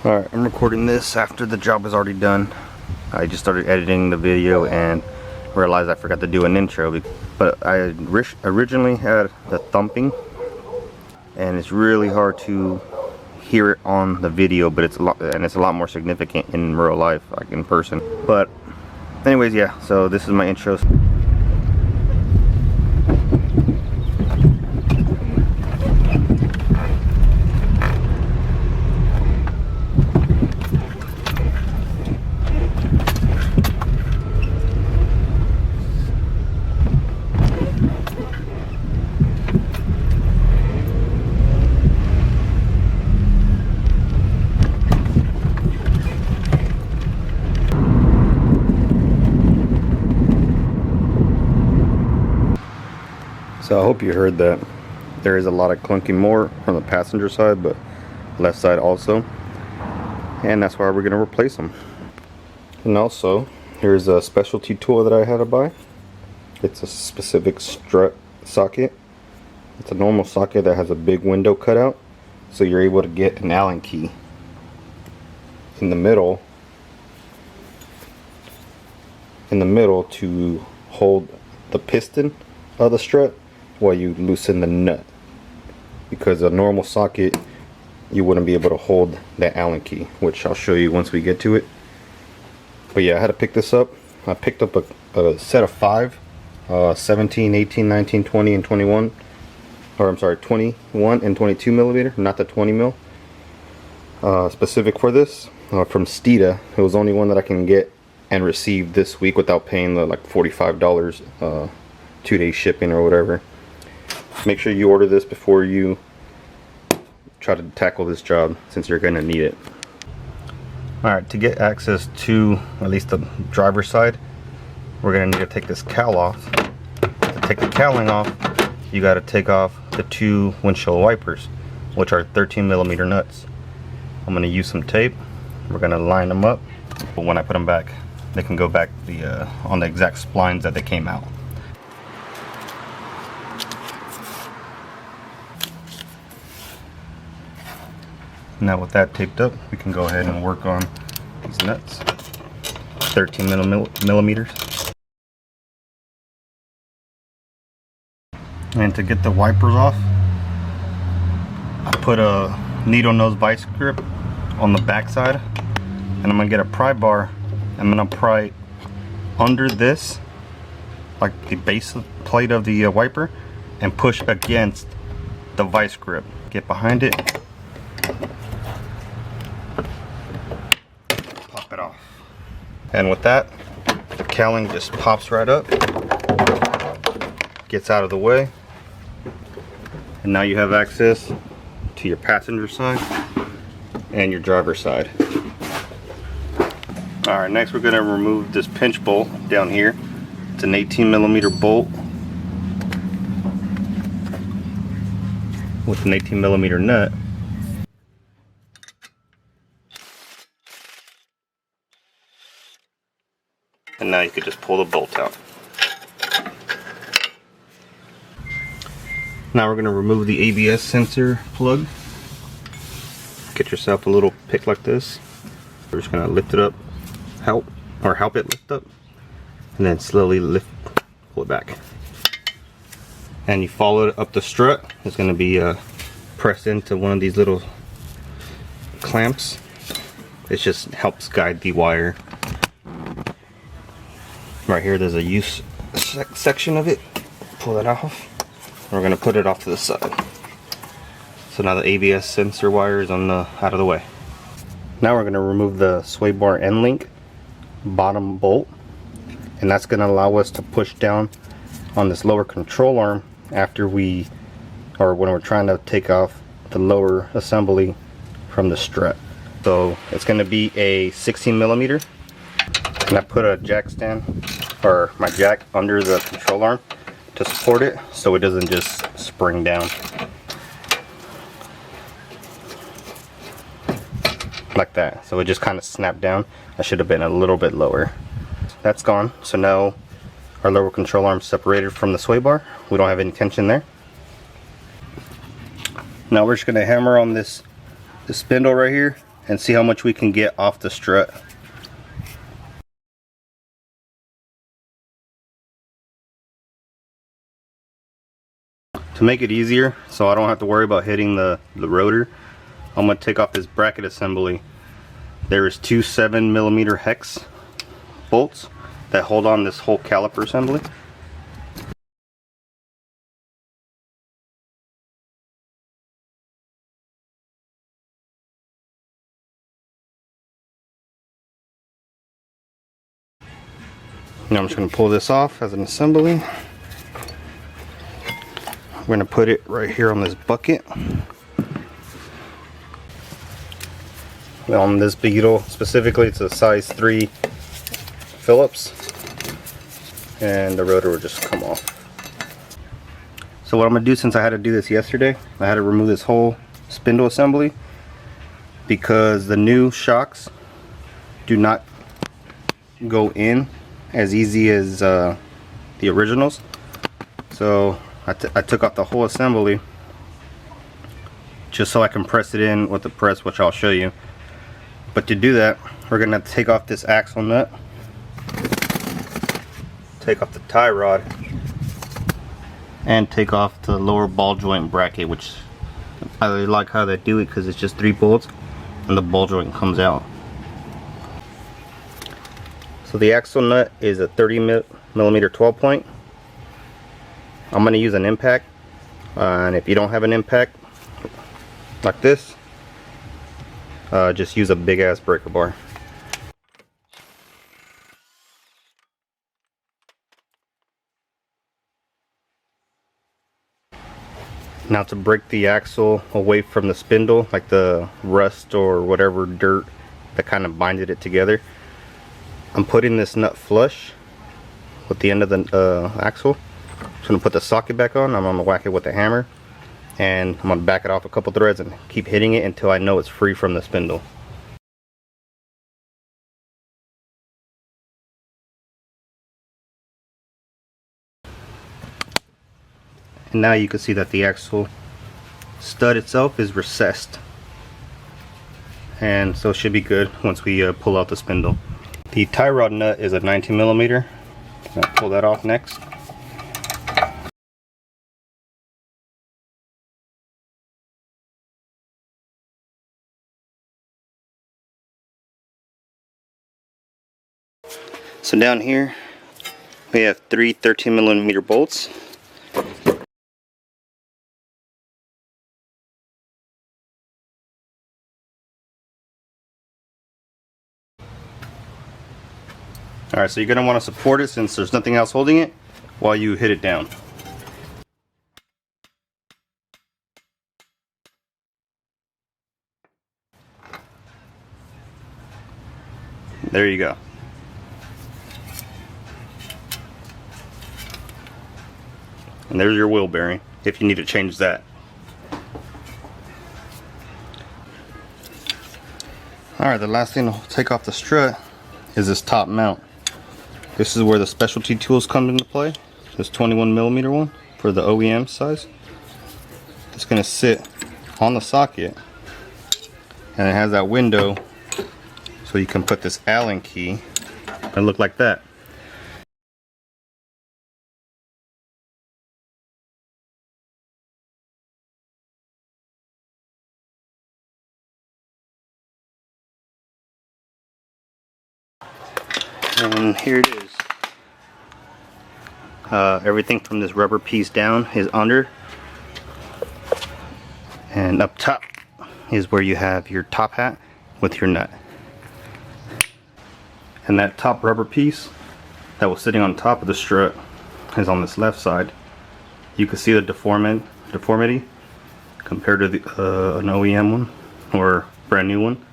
Alright, I'm recording this after the job is already done. I just started editing the video and realized I forgot to do an intro. But I originally had the thumping, and it's really hard to hear it on the video, but it's a lot more significant in real life, like in person. But anyways, yeah, so this is my intro. So I hope you heard that. There is a lot of clunking more from the passenger side, but left side also. And that's why we're going to replace them. And also, here's a specialty tool that I had to buy. It's a specific strut socket. It's a normal socket that has a big window cutout, so you're able to get an Allen key in the middle to hold the piston of the strut while you loosen the nut, because a normal socket you wouldn't be able to hold that Allen key, which I'll show you once we get to it. But yeah, I had to pick this up. I picked up a set of 5, 17, 18, 19, 20, and 21, or I'm sorry, 21 and 22 millimeter, not the 20 mil. Specific for this, from Stita. It was the only one that I can get and receive this week without paying the like $45 2-day shipping or whatever. Make sure you order this before you try to tackle this job, since you're going to need it. Alright, to get access to at least the driver's side, we're going to need to take this cowl off. To take the cowling off, you got to take off the 2 windshield wipers, which are 13 millimeter nuts. I'm going to use some tape. We're going to line them up, but when I put them back, they can go back on the exact splines that they came out. Now with that taped up, we can go ahead and work on these nuts. 13 millimeters. And to get the wipers off, I put a needle nose vice grip on the back side, and I'm gonna get a pry bar. I'm gonna pry under this, like the base plate of the wiper, and push against the vice grip. Get behind it. Pop it off. And with that, the cowling just pops right up, gets out of the way, and now you have access to your passenger side and your driver's side. Alright, next we're going to remove this pinch bolt down here. It's an 18 millimeter bolt with an 18 millimeter nut. And now you could just pull the bolt out. Now we're going to remove the ABS sensor plug. Get yourself a little pick like this. We're just going to lift it up, help it lift up, and then slowly pull it back. And you follow it up the strut. It's going to be pressed into one of these little clamps. It just helps guide the wire. Right here, there's a use section of it. Pull that off. We're going to put it off to the side. So now the ABS sensor wire is out of the way. Now we're going to remove the sway bar end link bottom bolt, and that's going to allow us to push down on this lower control arm when we're trying to take off the lower assembly from the strut. So it's going to be a 16 millimeter, and I put a jack stand, or my jack, under the control arm to support it so it doesn't just spring down like that. So it just kind of snapped down. I should have been a little bit lower. That's gone. So now our lower control arm separated from the sway bar. We don't have any tension there. Now we're just going to hammer on this spindle right here and see how much we can get off the strut. To make it easier, so I don't have to worry about hitting the rotor, I'm going to take off this bracket assembly. There is two 7mm hex bolts that hold on this whole caliper assembly. Now I'm just going to pull this off as an assembly. We're going to put it right here on this bucket. On this Beetle specifically, it's a size 3 Phillips, and the rotor will just come off. So what I'm going to do, since I had to do this yesterday, I had to remove this whole spindle assembly because the new shocks do not go in as easy as the originals. So I took off the whole assembly just so I can press it in with the press, which I'll show you. But to do that, we're going to take off this axle nut, take off the tie rod, and take off the lower ball joint bracket, which I really like how they do it because it's just 3 bolts and the ball joint comes out. So the axle nut is a 30mm 12 point. I'm going to use an impact, and if you don't have an impact like this, just use a big ass breaker bar. Now to break the axle away from the spindle, like the rust or whatever dirt that kind of binded it together, I'm putting this nut flush with the end of the axle. I'm just going to put the socket back on. I'm going to whack it with a hammer, and I'm going to back it off a couple threads and keep hitting it until I know it's free from the spindle. And now you can see that the axle stud itself is recessed, and so it should be good once we pull out the spindle. The tie rod nut is a 19mm. I'll pull that off next. So down here we have 3 13mm bolts. Alright, so you're going to want to support it since there's nothing else holding it while you hit it down. There you go. And there's your wheel bearing if you need to change that. Alright, the last thing to take off the strut is this top mount. This is where the specialty tools come into play. This 21mm one for the OEM size. It's going to sit on the socket, and it has that window so you can put this Allen key and look like that. And here it is. Everything from this rubber piece down is under, and up top is where you have your top hat with your nut. And that top rubber piece that was sitting on top of the strut is on this left side. You can see the deformity compared to the, an OEM one or brand new one.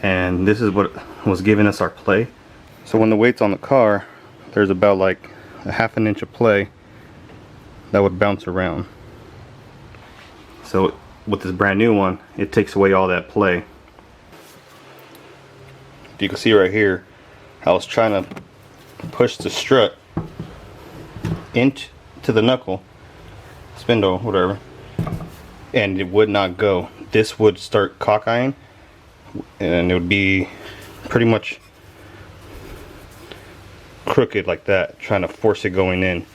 And this is what was giving us our play. So when the weight's on the car, there's about like a ½ inch of play that would bounce around. So with this brand new one, it takes away all that play. You can see right here, I was trying to push the strut into the knuckle, spindle, whatever, and it would not go. This would start cockeying, and it would be pretty much crooked like that, trying to force it going in.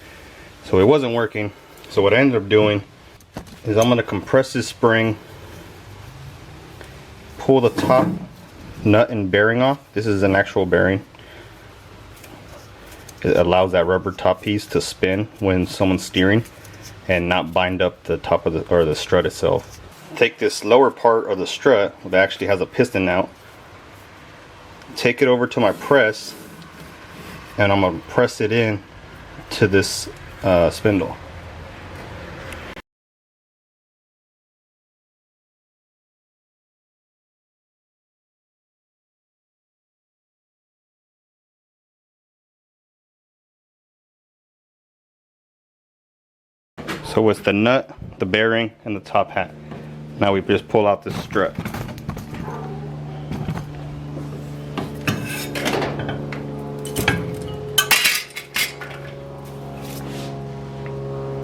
So it wasn't working. So what I ended up doing is I'm going to compress this spring, pull the top nut and bearing off. This is an actual bearing. It allows that rubber top piece to spin when someone's steering and not bind up the top of the strut itself. Take this lower part of the strut that actually has a piston out, take it over to my press, and I'm going to press it in to this spindle. So with the nut, the bearing, and the top hat, now we just pull out this strut.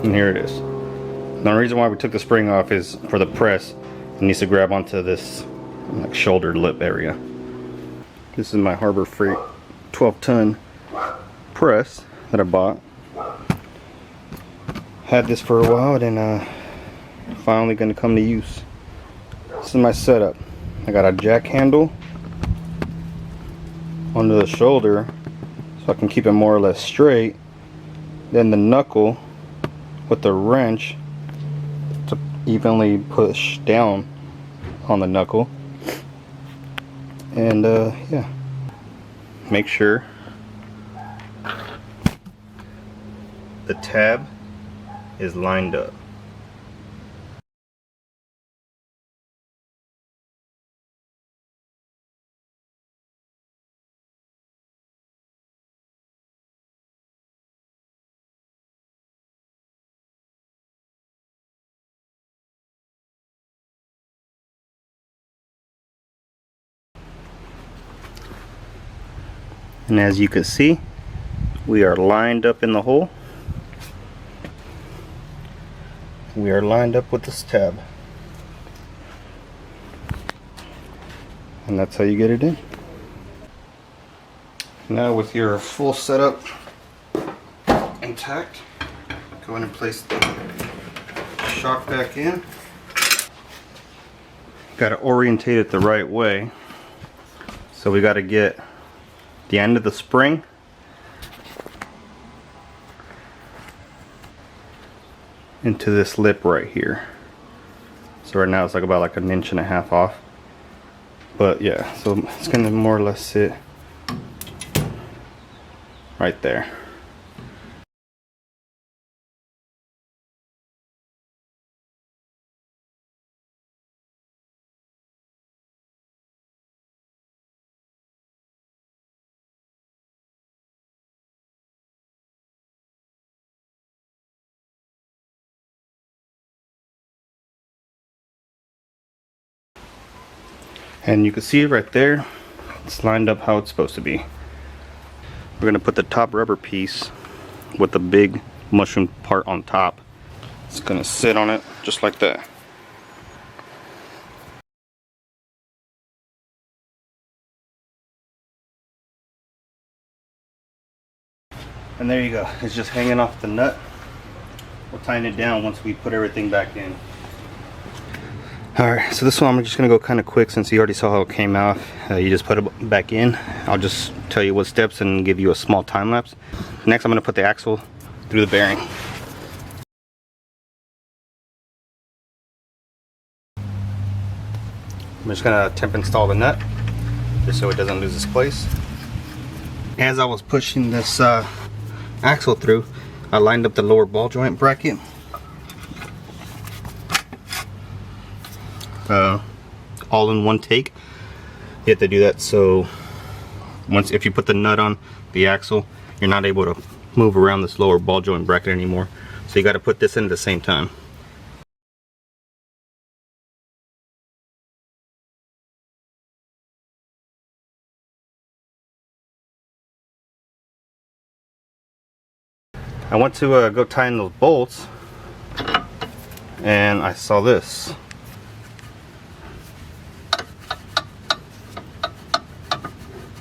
And here it is. Now the reason why we took the spring off is for the press. It needs to grab onto this like shoulder lip area. This is my Harbor Freight 12-ton press that I bought. Had this for a while, and finally going to come to use. This is my setup. I got a jack handle under the shoulder so I can keep it more or less straight. Then the knuckle with the wrench to evenly push down on the knuckle. And yeah, make sure the tab is lined up. And as you can see, we are lined up in the hole. We are lined up with this tab. And that's how you get it in. Now with your full setup intact, go ahead and place the shock back in. Got to orientate it the right way. So we got to get the end of the spring into this lip right here. So right now it's like about like 1.5 inches off. But yeah, so it's gonna more or less sit right there. And you can see it right there. It's lined up how it's supposed to be. We're gonna put the top rubber piece with the big mushroom part on top. It's gonna sit on it just like that. And there you go. It's just hanging off the nut. We'll tighten it down once we put everything back in. Alright, so this one I'm just going to go kind of quick since you already saw how it came out. You just put it back in. I'll just tell you what steps and give you a small time lapse. Next I'm going to put the axle through the bearing. I'm just going to temp install the nut just so it doesn't lose its place. As I was pushing this axle through, I lined up the lower ball joint bracket. All in one take. You have to do that so if you put the nut on the axle, you're not able to move around this lower ball joint bracket anymore. So you got to put this in at the same time. I went to go tighten those bolts and I saw this.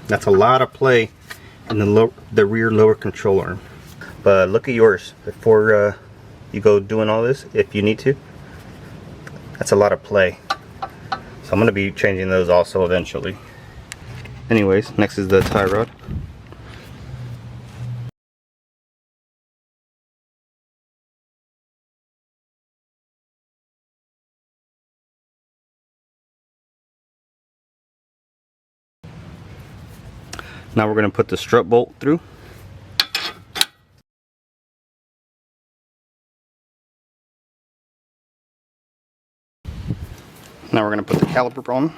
That's a lot of play in the rear lower control arm. But look at yours before you go doing all this, if you need to. That's a lot of play. So I'm going to be changing those also eventually. Anyways, next is the tie rod. Now we're going to put the strut bolt through. Now we're going to put the caliper on.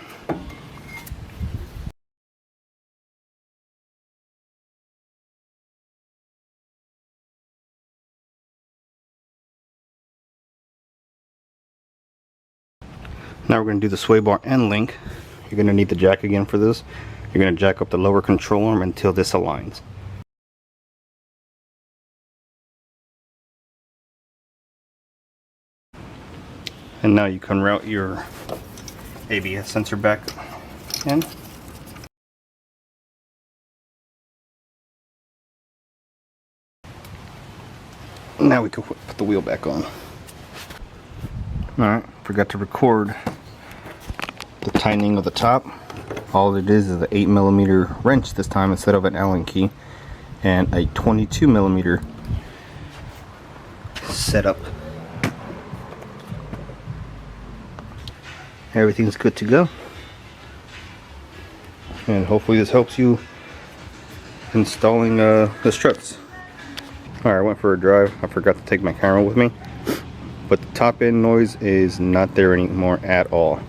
Now we're going to do the sway bar end link. You're going to need the jack again for this. You're going to jack up the lower control arm until this aligns. And now you can route your ABS sensor back in. Now we can put the wheel back on. Alright, forgot to record the tightening of the top. All it is an 8mm wrench this time instead of an Allen key, and a 22mm setup. Everything's good to go, and hopefully this helps you installing the struts. Alright, I went for a drive. I forgot to take my camera with me, but the top end noise is not there anymore at all.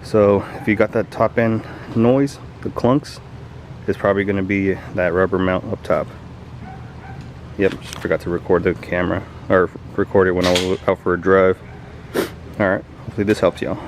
So if you got that top end noise, the clunks, it's probably going to be that rubber mount up top. Yep, just forgot to record the camera, or record it when I was out for a drive. Alright, hopefully this helps y'all.